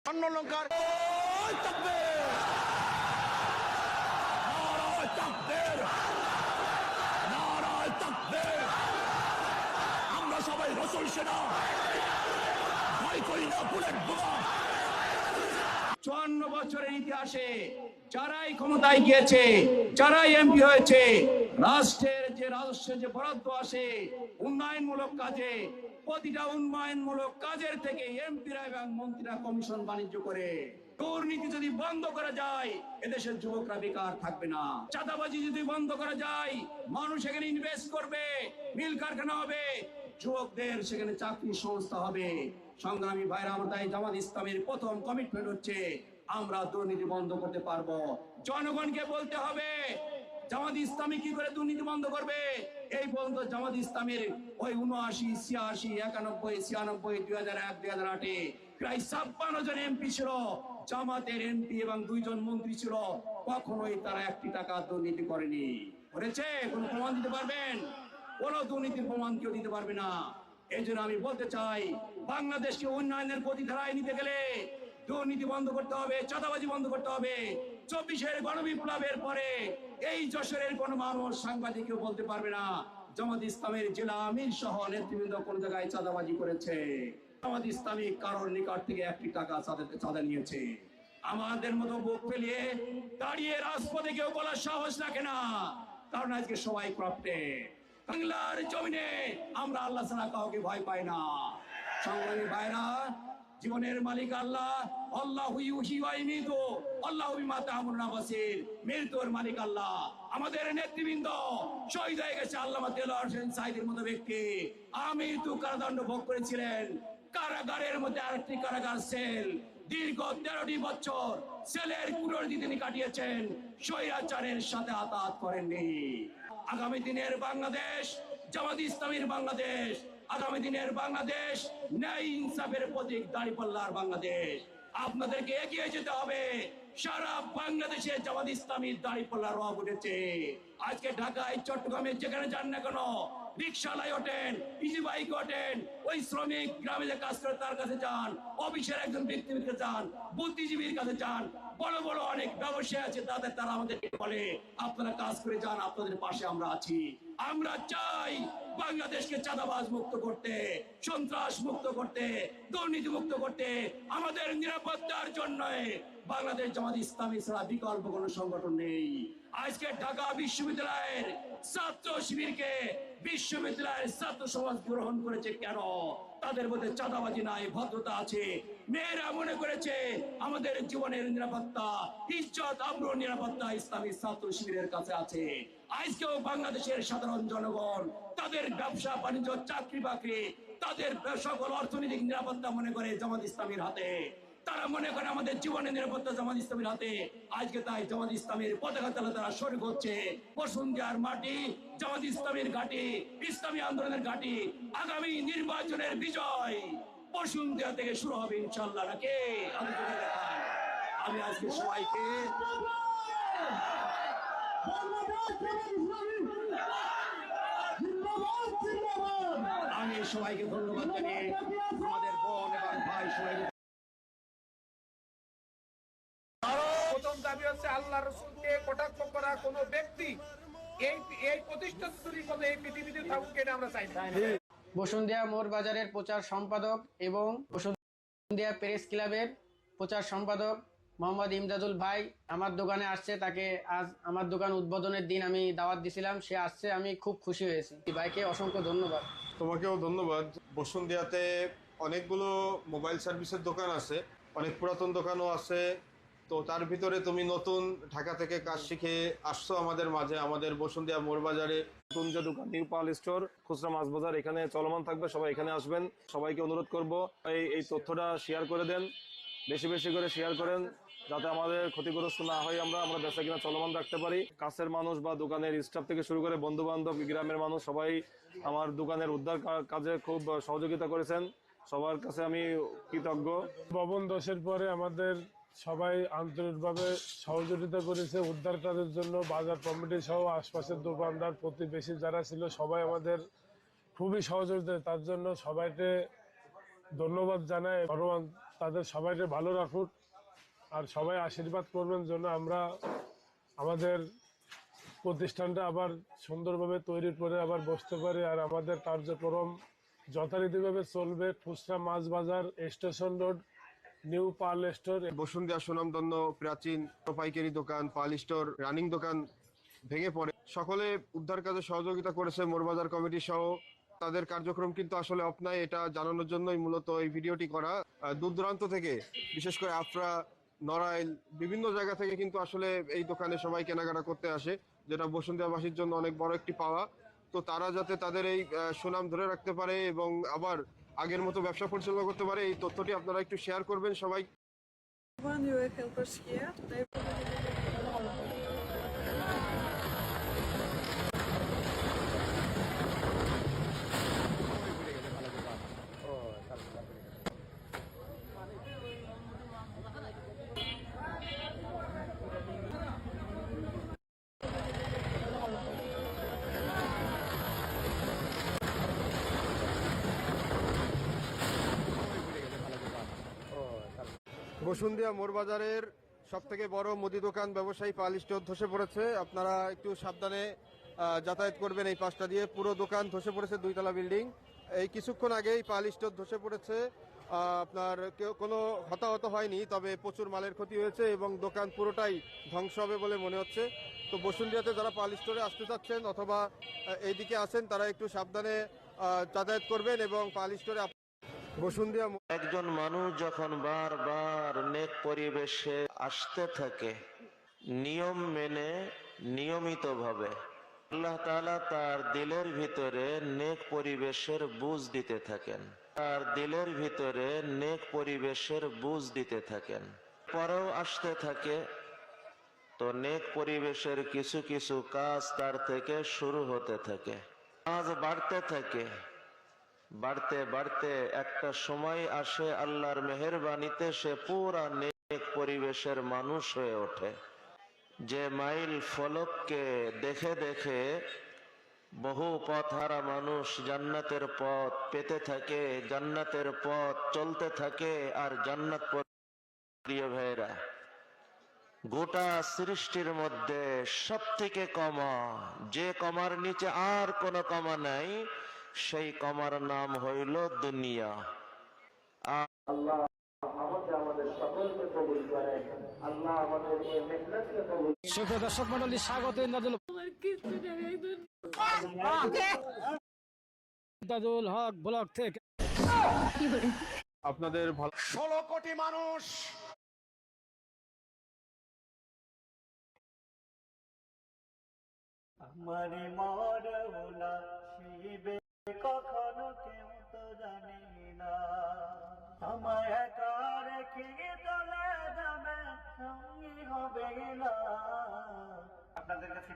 স্বর্ণলঙ্কার আমরা সবাই রসুল সেনা, ভয় করি না বুলেট বোমা। 54 বছরের ইতিহাসে যারাই ক্ষমতায় গিয়েছে, যারাই এমপি হয়েছে, রাষ্ট্রের যে রাজস্বের যে বরাদ্দ আসে উন্নয়নমূলক কাজে, প্রতিটা উন্নয়নমূলক কাজের থেকে এমপিরা এবং মন্ত্রীরা কমিশন বাণিজ্য করে। দুর্নীতি যদি বন্ধ করা যায়, এদেশের যুবকরা বেকার থাকবে না। চাঁদাবাজি যদি বন্ধ করা যায়, মানুষ এখানে ইনভেস্ট করবে, মিল কারখানা হবে, যুবকদের সেখানে চাকরি সংস্থা হবে। সংগ্রামী ভাইরা, আমরা তাই জামাত ইসলামের প্রথম কমিটমেন্ট হচ্ছে আমরা দুর্নীতি বন্ধ করতে পারবো। জনগণকে বলতে হবে জামাত ইসলামী কি করে দুর্নীতি বন্ধ করবে। এই পর্যন্ত জামাত ইসলামের ওই 79, 86, 91, 96, 2001, 2008-এ প্রায় 56 জন এমপি ছিল, জামাতের এমপি এবং 2 জন মন্ত্রী ছিল। কখনোই তারা 1 টাকা দুর্নীতি করেনি। করেছে? কোন প্রমাণ দিতে পারবেন? কোন দুর্নীতির প্রমাণ কেউ দিতে পারবে না। এই জন্য আমি বলতে চাই, বাংলাদেশকে উন্নয়নের গতিধারায় নিতে গেলে দুর্নীতি বন্ধ করতে হবে, চাঁদাবাজি বন্ধ করতে হবে। 24-এর গণবিপ্লবের পরে এই যশোরের কোন মানুষ, সাংবাদিক কেউ বলতে পারবে না জামাত ইসলামের জেলা আমির সহ নেতৃবৃন্দ কোন জায়গায় চাঁদাবাজি করেছে। জামাত ইসলামী কারোর নিকট থেকে 1 টাকা চাঁদা নিয়েছে। আমাদের মতো বুক ফেলিয়ে দাঁড়িয়ে রাজপথে কেউ বলার সাহস রাখে না, কারণ আজকে সবাই ক্রপ্টে। বাংলার জমিনে আমরা আল্লাহ ছাড়া কাউকে ভয় পাই না। সংগ্রামী ভাইরা, জীবনের মালিক আল্লাহ, আল্লাহু ইউহয়ী ওয়া ইউমীতু, আল্লাহু বিমা তা'মালুনা বাসীর। মৃত্যুর মালিক আল্লাহ। আমাদের নেতৃবৃন্দ শহীদ হয়ে গেছে আল্লামা দেলোয়ার হোসেন সাঈদীর মতো ব্যক্তি। আমৃত্যু কারাদণ্ড ভোগ করেছিলেন। কারাগারের মধ্যে আরেকটি কারাগার সেল, দীর্ঘ 13টি বছর সেলের কুড়ি তিনি কাটিয়েছেন, স্বৈরাচারের সাথে আতাত করেননি। আগামী দিনের বাংলাদেশ জামাত ইসলামীর বাংলাদেশ, আগামী দিনের বাংলাদেশ ন্যায় ইনসাফের প্রতীক দাঁড়িপাল্লার বাংলাদেশ। আপনাদেরকে এগিয়ে যেতে হবে। সারা বাংলাদেশে জামাত ইসলামীর দাঁড়িপাল্লার রব উঠেছে। আজকে ঢাকায়, চট্টগ্রামে যেখানে যান না কেন, রিক্সালাই ওঠেন, ইজি বাইক ওঠেন, ওই শ্রমিক গ্রামে যে কাজ করে তার কাছে যান, অফিসের একজন ব্যক্তির কাছে যান, বুদ্ধিজীবীর কাছে যান, বড় বড় অনেক ব্যবসায়ী আছে তাদের, তারা আমাদেরকে বলে আপনারা কাজ করে যান, আপনাদের পাশে আমরা আছি। আমরা চাই বাংলাদেশকে চাঁদাবাজ মুক্ত করতে, সন্ত্রাস মুক্ত করতে, দুর্নীতি মুক্ত করতে। আমাদের নিরাপত্তার জন্য বাংলাদেশ জামাত ইসলামী ছাড়া বিকল্প কোন সংগঠন নেই। আজকে ঢাকা বিশ্ববিদ্যালয়ের ছাত্র শিবিরকে বিশ্ববিদ্যালয়ের ছাত্র সমাজ গ্রহণ করেছে কেন? তাদের মধ্যে চাঁদাবাজি নাই, ভদ্রতা আছে। মেয়েরা মনে করেছে আমাদের জীবনের নিরাপত্তা, ইজ্জত, আবরুর নিরাপত্তা ইসলামী ছাত্র শিবিরের কাছে আছে। আজকেও বাংলাদেশের সাধারণ জনগণ তাদের ব্যবসা বাণিজ্য, চাকরি বাকরি, তাদের সকল অর্থনৈতিক নিরাপত্তা মনে করে জামাত ইসলামীর হাতে। তারা মনে করে আমাদের জীবনের নিরাপত্তা জামাত ইসলামের হাতে। আজকে তাই জামাত ইসলামের পতাকা তলে তারা শরীক হচ্ছে। বসুন্ধিয়ার মাটি জামাত ইসলামের ঘাঁটি, ইসলামী আন্দোলনের ঘাঁটি। আগামী নির্বাচনের বিজয় বসুন্ধিয়া থেকে শুরু হবে ইনশাআল্লাহ। নাকি আমি আজকে সবাইকে ধন্যবাদ জানিয়ে আমাদের বোন এবং ভাই সবাইকে প্রথম দাবি হচ্ছে আল্লাহ রসুলকে কটাক্ষ করা কোন ব্যক্তি এই প্রতিষ্ঠান চুরি করে এই পৃথিবীতে থাকুক, এটা আমরা চাই না। বসুন্ধিয়া মোড় বাজারের প্রচার সম্পাদক এবং বসুন্ধিয়া প্রেস ক্লাবের প্রচার সম্পাদক মোহাম্মদ ইমদাদুল ভাই আমার দোকানে আসছে। তাকে আজ আমার দোকান উদ্বোধনের দিন আমি দাওয়াত দিছিলাম, সে আসছে, আমি খুব খুশি হয়েছি। ভাইকে অসংখ্য ধন্যবাদ। তোমাকেও ধন্যবাদ। বসুন্ধিয়াতে অনেকগুলো মোবাইল সার্ভিসের দোকান আছে, অনেক পুরাতন দোকানও আছে। তো তার ভিতরে তুমি নতুন ঢাকা থেকে কাজ শিখে আসছো আমাদের মাঝে। আমাদের বসুন্ধিয়া মোড় বাজারে নতুন যে দোকান নিউ পাল স্টোর খুচরা মাছ বাজার এখানে চলমান থাকবে, সবাই এখানে আসবেন। সবাইকে অনুরোধ করব এই তথ্যটা শেয়ার করে দেন, বেশি বেশি করে শেয়ার করেন, যাতে আমাদের ক্ষতিগ্রস্ত না হয়, আমরা বেচা কিনা চলমান রাখতে পারি। কাছের মানুষ বা দোকানের স্টাফ থেকে শুরু করে বন্ধু বান্ধব, গ্রামের মানুষ সবাই আমার দোকানের উদ্ধার কাজে খুব সহযোগিতা করেছেন। সবার কাছে আমি কৃতজ্ঞ। ভবন ধসের পরে আমাদের সবাই আন্তরিকভাবে সহযোগিতা করেছে উদ্ধার কাজের জন্য। বাজার কমিটি সহ আশপাশের দোকানদার, প্রতিবেশী যারা ছিল সবাই আমাদের খুবই সহযোগিতা, তার জন্য সবাইকে ধন্যবাদ জানাই। তাদের সবাইকে ভালো রাখুক, আর সবাই আশীর্বাদ করবেন যেন আমরা আমাদের প্রতিষ্ঠানটা আবার সুন্দরভাবে তৈরি করে আবার বসতে পারি, আর আমাদের কার্যক্রম যথারীতিভাবে চলবে। খুচরা মাছ বাজার, station road, new pearl store. বসুন্ধিয়া সুনামধন্য প্রাচীন পাইকারি দোকান, পাল স্টোর, রানিং দোকান ভেঙে পড়ে। সকলে উদ্ধার কাজে সহযোগিতা করেছে, মোরবাজার কমিটি সহ। তাদের কার্যক্রম কিন্তু আসলে অফ নাই, এটা জানানোর জন্যই মূলত এই ভিডিওটি করা। দূর দূরান্ত থেকে, বিশেষ করে আফরা, নড়াইল, বিভিন্ন জায়গা থেকে কিন্তু আসলে এই দোকানে সবাই কেনাকাটা করতে আসে, যেটা বসুন্ধিয়াবাসীর জন্য অনেক বড় একটি পাওয়া। তো তারা যাতে তাদের এই সুনাম ধরে রাখতে পারে এবং আবার আগের মতো ব্যবসা পরিচালনা করতে পারে, এই তথ্যটি আপনারা একটু শেয়ার করবেন সবাই। One, you will help us here. Basundhia মোরবাজারের সব থেকে বড় মুদি দোকান ব্যবসায়ী পাল স্টোর ধসে পড়েছে। আপনারা একটু সাবধানে যাতায়াত করবেন এই পাশটা দিয়ে। পুরো দোকান ধসে পড়েছে, 2 তলা বিল্ডিং। এই কিছুক্ষণ আগেই পাল স্টোর ধসে পড়েছে। আপনার কেউ কোনো হতাহত হয়নি, তবে প্রচুর মালের ক্ষতি হয়েছে এবং দোকান পুরোটাই ধ্বংস হবে বলে মনে হচ্ছে। তো বসুন্ধিয়াতে যারা পাল স্টোরে আসতে চাচ্ছেন অথবা এইদিকে আসেন, তারা একটু সাবধানে যাতায়াত করবেন এবং পাল স্টোরে বসুন্ধিয়া। একজন মানুষ যখন বারবার নেক পরিবেশে আসতে থাকে নিয়ম মেনে নিয়মিতভাবে, আল্লাহ তাআলা তার দিলের ভিতরে নেক পরিবেশের বুঝ দিতে থাকেন, তার দিলের ভিতরে নেক পরিবেশের বুঝ দিতে থাকেন। পরেও আসতে থাকে, তো নেক পরিবেশের কিছু কিছু কাজ তার থেকে শুরু হতে থাকে, কাজ বাড়তে থাকে। বাড়তে বাড়তে একটা সময় আসে, আল্লাহর মেহেরবানিতে সে পুরা নেক পরিবেশের মানুষ হয়ে ওঠে। যে মাইল ফলককে দেখে দেখে বহু পথহারা মানুষ জান্নাতের পথ পেতে থাকে, জান্নাতের পথ চলতে থাকে। আর জান্নাত, প্রিয় ভাইরা, গোটা সৃষ্টির মধ্যে সব থেকে কমা, যে কমার নিচে আর কোনো কমা নাই, সেই কমার নাম হইল দুনিয়া। আল্লাহ আমাদের সকলকে কবুল করেন, আল্লাহ আমাদের এই মেহনতকে কবুল। সুপ্রিয় দর্শক মণ্ডলী, স্বাগত ইমদাদুল হক ব্লগ থেকে। আপনাদের ভালো 16 কোটি মানুষ আমারে মরহুনা শিবে কখনো কেউ তো জানে না, আমায় একা রেখে চলে যাবে, সঙ্গী হবে না। আপনাদের কাছে